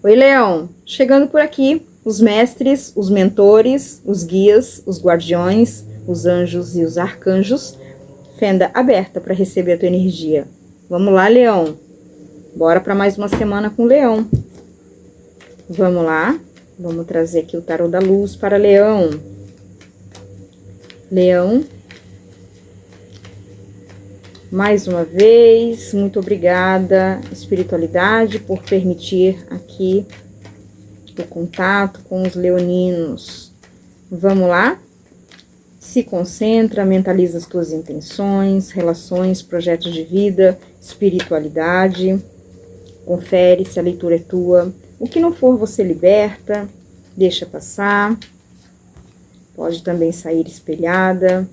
Oi, Leão! Chegando por aqui, os mestres, os mentores, os guias, os guardiões, os anjos e os arcanjos. Fenda aberta para receber a tua energia. Vamos lá, Leão! Bora para mais uma semana com o Leão. Vamos lá, vamos trazer aqui o tarô da luz para Leão. Leão, mais uma vez, muito obrigada, espiritualidade, por permitir aqui o contato com os leoninos. Vamos lá? Se concentra, mentaliza as tuas intenções, relações, projetos de vida, espiritualidade. Confere se a leitura é tua. O que não for, você liberta, deixa passar. Pode também sair espelhada.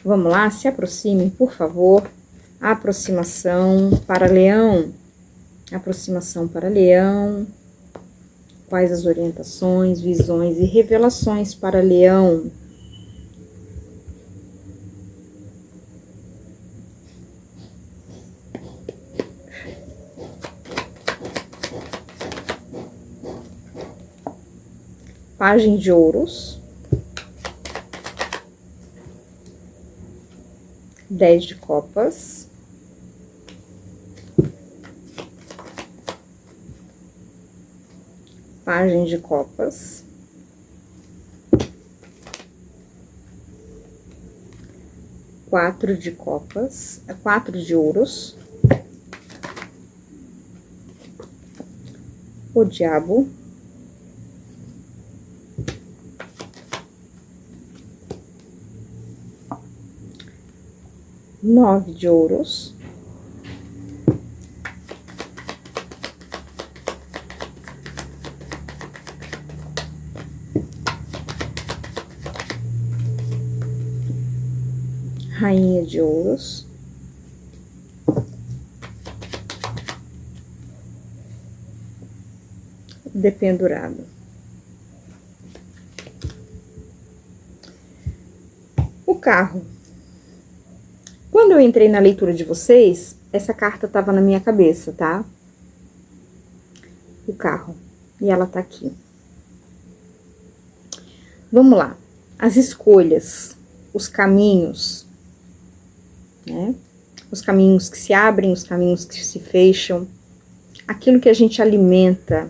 Vamos lá, se aproximem, por favor. Aproximação para Leão. Aproximação para Leão. Quais as orientações, visões e revelações para Leão? Pagem de ouros. 10 de copas. Pagem de copas. 4 de copas. 4 de ouros. O diabo. 9 de ouros. Rainha de ouros. Dependurado. O carro. Quando eu entrei na leitura de vocês, essa carta estava na minha cabeça, tá? O carro. E ela tá aqui. Vamos lá. As escolhas, os caminhos, né? Os caminhos que se abrem, os caminhos que se fecham. Aquilo que a gente alimenta,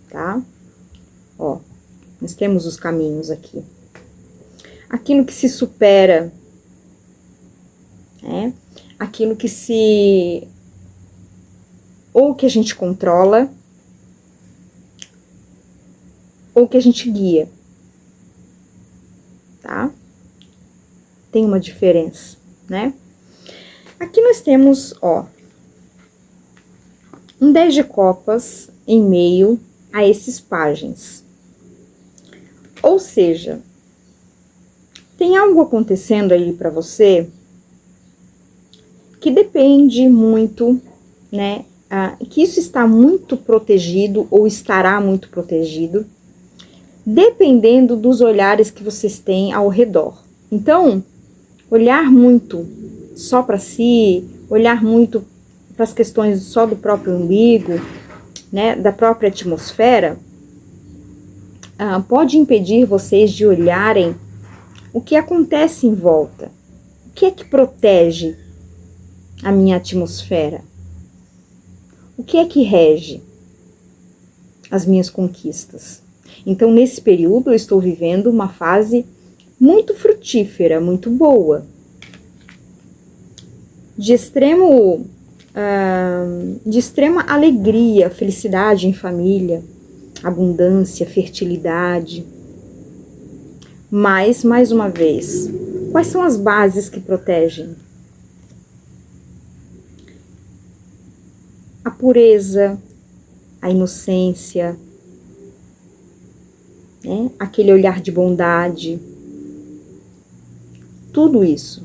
tá? Ó, nós temos os caminhos aqui. Aquilo que se supera, né? Aquilo que se... ou que a gente controla, ou que a gente guia, tá? Tem uma diferença, né? Aqui nós temos, ó, um 10 de copas em meio a esses pajens. Ou seja, tem algo acontecendo aí para você que depende muito, né, que isso está muito protegido ou estará muito protegido, dependendo dos olhares que vocês têm ao redor. Então, olhar muito só para si, olhar muito para as questões só do próprio umbigo, né, da própria atmosfera, pode impedir vocês de olharem o que acontece em volta. O que é que protege a minha atmosfera? O que é que rege as minhas conquistas? Então, nesse período, eu estou vivendo uma fase muito frutífera, muito boa. De extrema alegria, felicidade em família, abundância, fertilidade. Mas, mais uma vez, quais são as bases que protegem? A pureza, a inocência, né? Aquele olhar de bondade, tudo isso.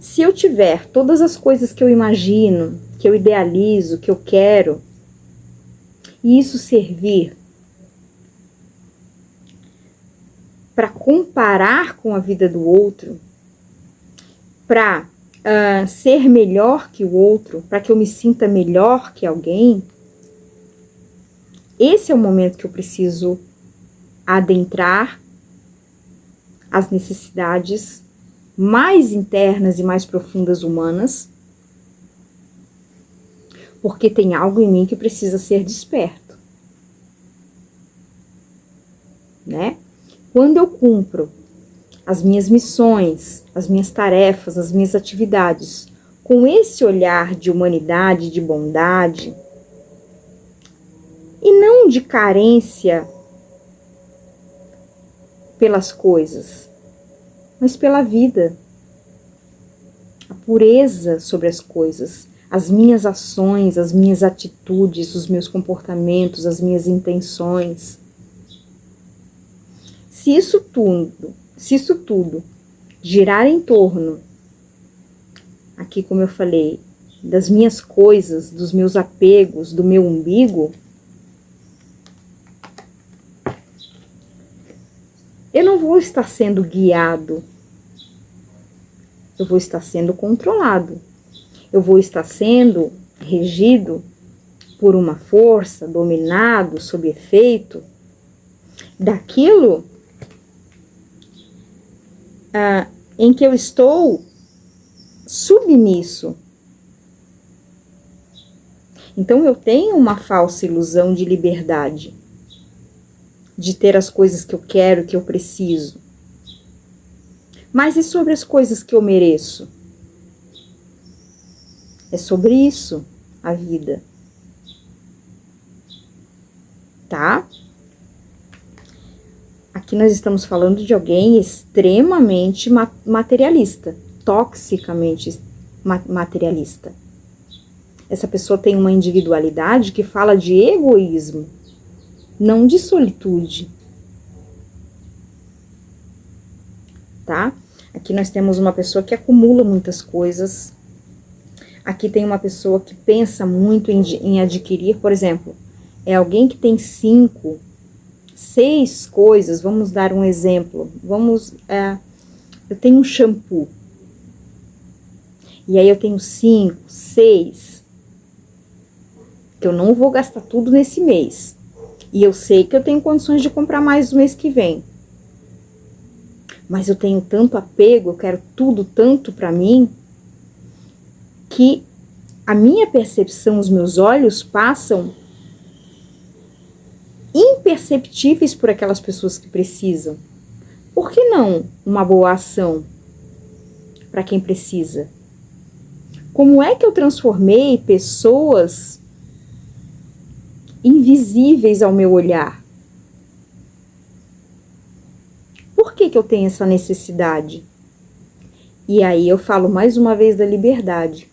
Se eu tiver todas as coisas que eu imagino, que eu idealizo, que eu quero, e isso servir para comparar com a vida do outro, para ser melhor que o outro, para que eu me sinta melhor que alguém, esse é o momento que eu preciso adentrar as necessidades mais internas e mais profundas humanas, porque tem algo em mim que precisa ser desperto, né? Quando eu cumpro as minhas missões, as minhas tarefas, as minhas atividades, com esse olhar de humanidade, de bondade, e não de carência pelas coisas, mas pela vida, a pureza sobre as coisas, as minhas ações, as minhas atitudes, os meus comportamentos, as minhas intenções. Se isso tudo girar em torno, aqui como eu falei, das minhas coisas, dos meus apegos, do meu umbigo, eu não vou estar sendo guiado, eu vou estar sendo controlado, eu vou estar sendo regido por uma força, dominado, sob efeito daquilo em que eu estou submisso. Então eu tenho uma falsa ilusão de liberdade, de ter as coisas que eu quero, que eu preciso. Mas e sobre as coisas que eu mereço? É sobre isso a vida. Tá? Aqui nós estamos falando de alguém extremamente materialista, toxicamente materialista. Essa pessoa tem uma individualidade que fala de egoísmo, não de solitude. Tá? Aqui nós temos uma pessoa que acumula muitas coisas. Aqui tem uma pessoa que pensa muito em adquirir, por exemplo, é alguém que tem 5, 6 coisas. Vamos dar um exemplo. Eu tenho um shampoo. E aí eu tenho 5, 6, que eu não vou gastar tudo nesse mês. E eu sei que eu tenho condições de comprar mais no mês que vem. Mas eu tenho tanto apego, eu quero tudo tanto para mim, que a minha percepção, os meus olhos passam imperceptíveis por aquelas pessoas que precisam. Por que não uma boa ação para quem precisa? Como é que eu transformei pessoas invisíveis ao meu olhar? Por que eu tenho essa necessidade? E aí eu falo mais uma vez da liberdade.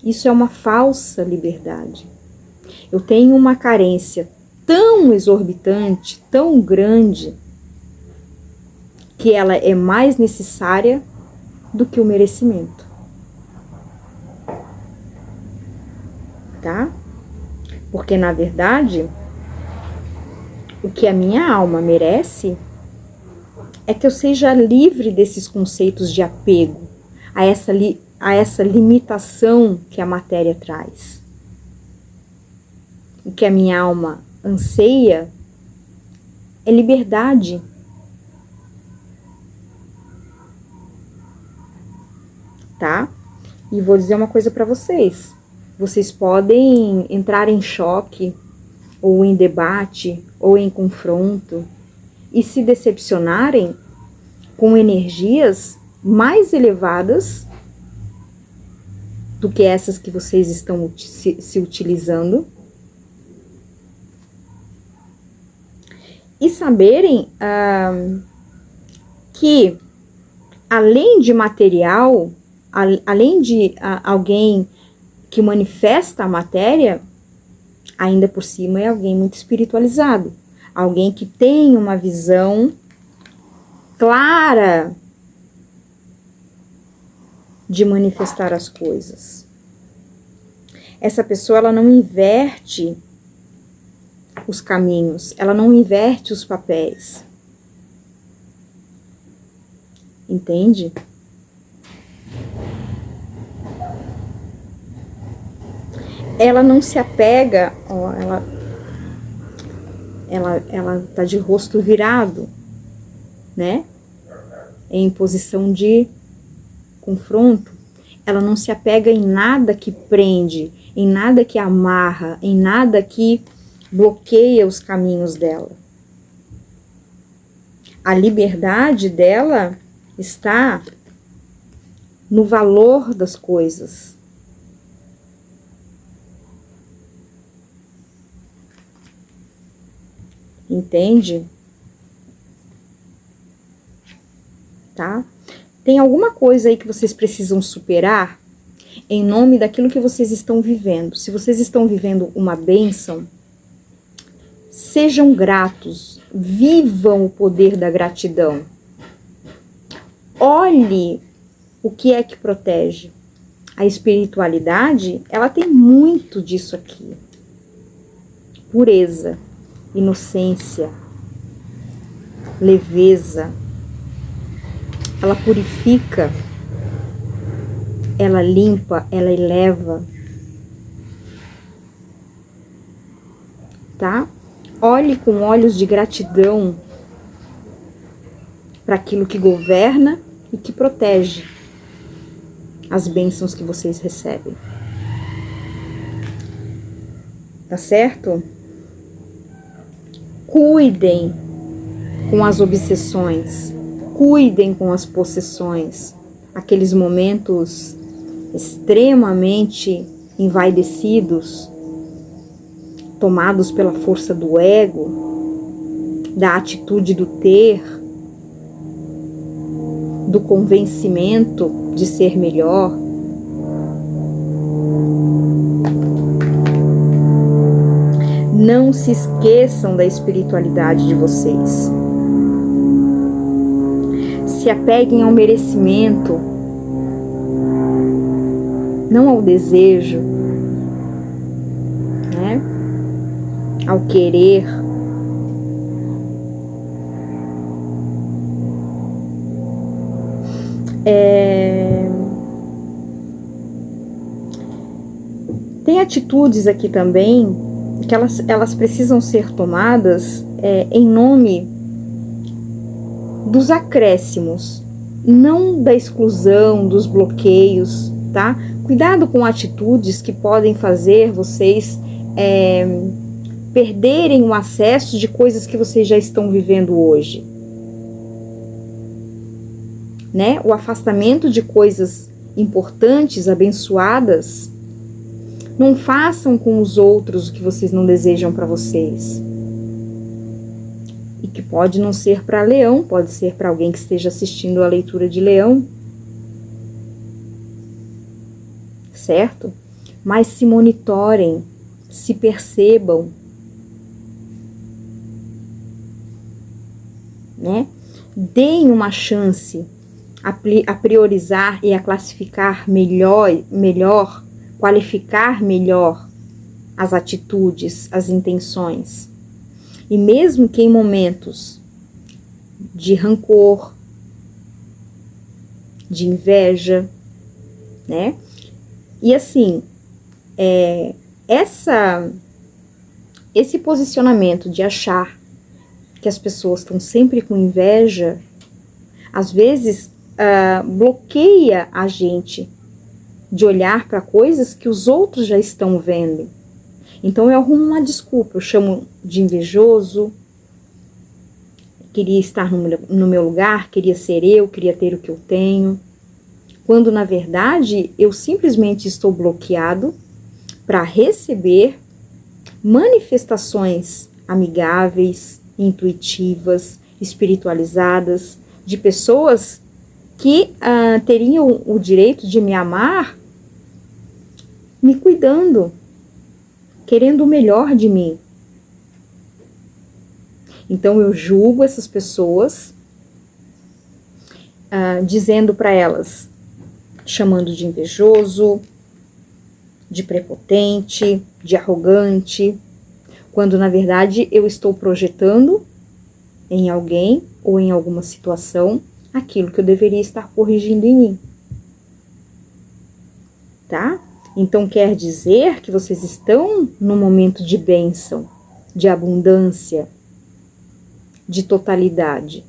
Isso é uma falsa liberdade. Eu tenho uma carência tão exorbitante, tão grande, que ela é mais necessária do que o merecimento. Tá? Porque, na verdade, o que a minha alma merece é que eu seja livre desses conceitos de apego, a essa limitação que a matéria traz. O que a minha alma anseia é liberdade. Tá? E vou dizer uma coisa para vocês. Vocês podem entrar em choque, ou em debate, ou em confronto, e se decepcionarem com energias mais elevadas do que essas que vocês estão se utilizando. E saberem que, além de material, além de alguém que manifesta a matéria, ainda por cima é alguém muito espiritualizado. Alguém que tem uma visão clara de manifestar as coisas. Essa pessoa, ela não inverte os caminhos, ela não inverte os papéis. Entende? Ela não se apega, ela tá de rosto virado, né? Em posição de confronto. Ela não se apega em nada que prende, em nada que amarra, em nada que bloqueia os caminhos dela. A liberdade dela está no valor das coisas. Entende? Tá? Tem alguma coisa aí que vocês precisam superar em nome daquilo que vocês estão vivendo. Se vocês estão vivendo uma bênção, sejam gratos, vivam o poder da gratidão. Olhe o que é que protege. A espiritualidade, ela tem muito disso aqui. Pureza, inocência, leveza. Ela purifica, ela limpa, ela eleva. Tá? Olhe com olhos de gratidão para aquilo que governa e que protege as bênçãos que vocês recebem. Tá certo? Cuidem com as obsessões, cuidem com as possessões, aqueles momentos extremamente envaidecidos, tomados pela força do ego, da atitude do ter, do convencimento de ser melhor. Não se esqueçam da espiritualidade de vocês. Se apeguem ao merecimento, não ao desejo, né? Ao querer. Tem atitudes aqui também que elas precisam ser tomadas em nome dos acréscimos, não da exclusão, dos bloqueios, tá? Cuidado com atitudes que podem fazer vocês perderem o acesso de coisas que vocês já estão vivendo hoje, né? O afastamento de coisas importantes, abençoadas. Não façam com os outros o que vocês não desejam para vocês. E que pode não ser para Leão, pode ser para alguém que esteja assistindo a leitura de Leão. Certo? Mas se monitorem, se percebam. Né? Deem uma chance a priorizar e a classificar melhor, qualificar melhor as atitudes, as intenções. E mesmo que em momentos de rancor, de inveja, né? E assim, esse posicionamento de achar que as pessoas estão sempre com inveja, às vezes bloqueia a gente de olhar para coisas que os outros já estão vendo. Então eu arrumo uma desculpa, eu chamo de invejoso, queria estar no meu lugar, queria ser eu, queria ter o que eu tenho, quando na verdade eu simplesmente estou bloqueado para receber manifestações amigáveis, intuitivas, espiritualizadas, de pessoas que teriam o direito de me amar, me cuidando, querendo o melhor de mim. Então eu julgo essas pessoas, dizendo para elas, chamando de invejoso, de prepotente, de arrogante, quando na verdade eu estou projetando em alguém ou em alguma situação aquilo que eu deveria estar corrigindo em mim. Tá? Então quer dizer que vocês estão num momento de bênção, de abundância, de totalidade.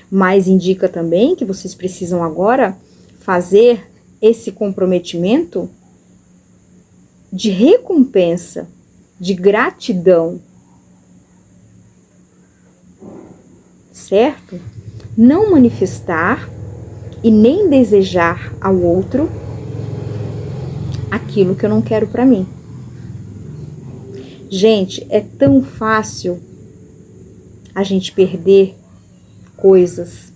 Mas indica também que vocês precisam agora fazer esse comprometimento de recompensa, de gratidão. Certo? Não manifestar e nem desejar ao outro aquilo que eu não quero para mim. Gente, é tão fácil a gente perder coisas,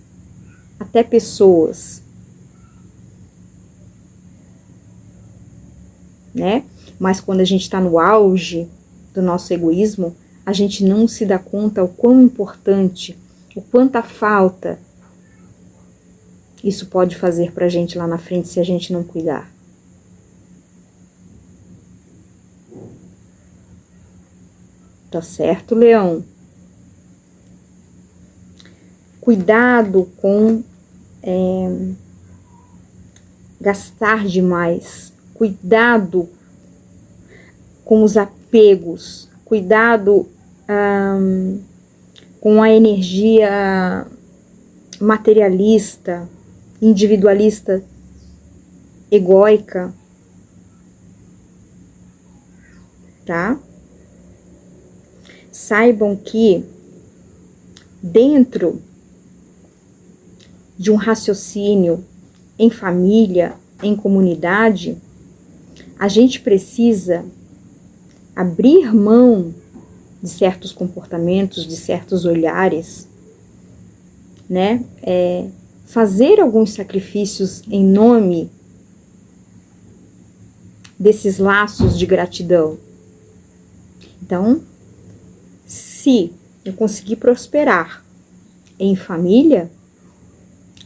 até pessoas, né? Mas quando a gente está no auge do nosso egoísmo, a gente não se dá conta o quão importante, o quanta falta isso pode fazer pra gente lá na frente se a gente não cuidar. Tá certo, Leão? Cuidado com gastar demais. Cuidado com os apegos. Cuidado com a energia materialista, individualista, egóica. Tá? Saibam que dentro de um raciocínio em família, em comunidade, a gente precisa abrir mão de certos comportamentos, de certos olhares, né? Fazer alguns sacrifícios em nome desses laços de gratidão. Então, se eu conseguir prosperar em família,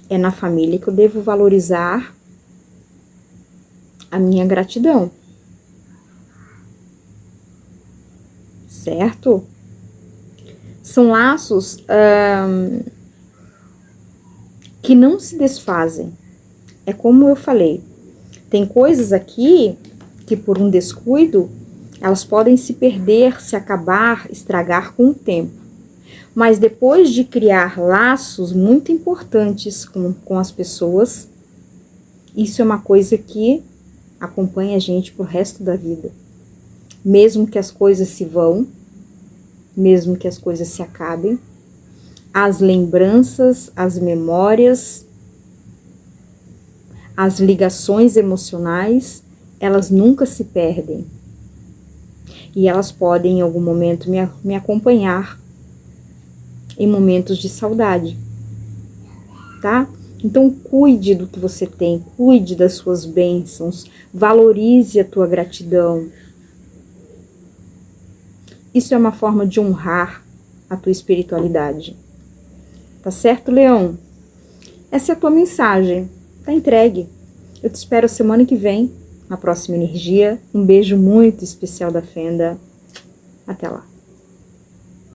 é na família que eu devo valorizar a minha gratidão. Certo? São laços que não se desfazem. É como eu falei, tem coisas aqui que por um descuido, elas podem se perder, se acabar, estragar com o tempo. Mas depois de criar laços muito importantes com as pessoas, isso é uma coisa que acompanha a gente pro resto da vida. Mesmo que as coisas se vão, mesmo que as coisas se acabem, as lembranças, as memórias, as ligações emocionais, elas nunca se perdem. E elas podem, em algum momento, me acompanhar em momentos de saudade, tá? Então, cuide do que você tem, cuide das suas bênçãos, valorize a tua gratidão. Isso é uma forma de honrar a tua espiritualidade. Tá certo, Leão? Essa é a tua mensagem. Tá entregue. Eu te espero semana que vem, na próxima energia. Um beijo muito especial da Fenda. Até lá.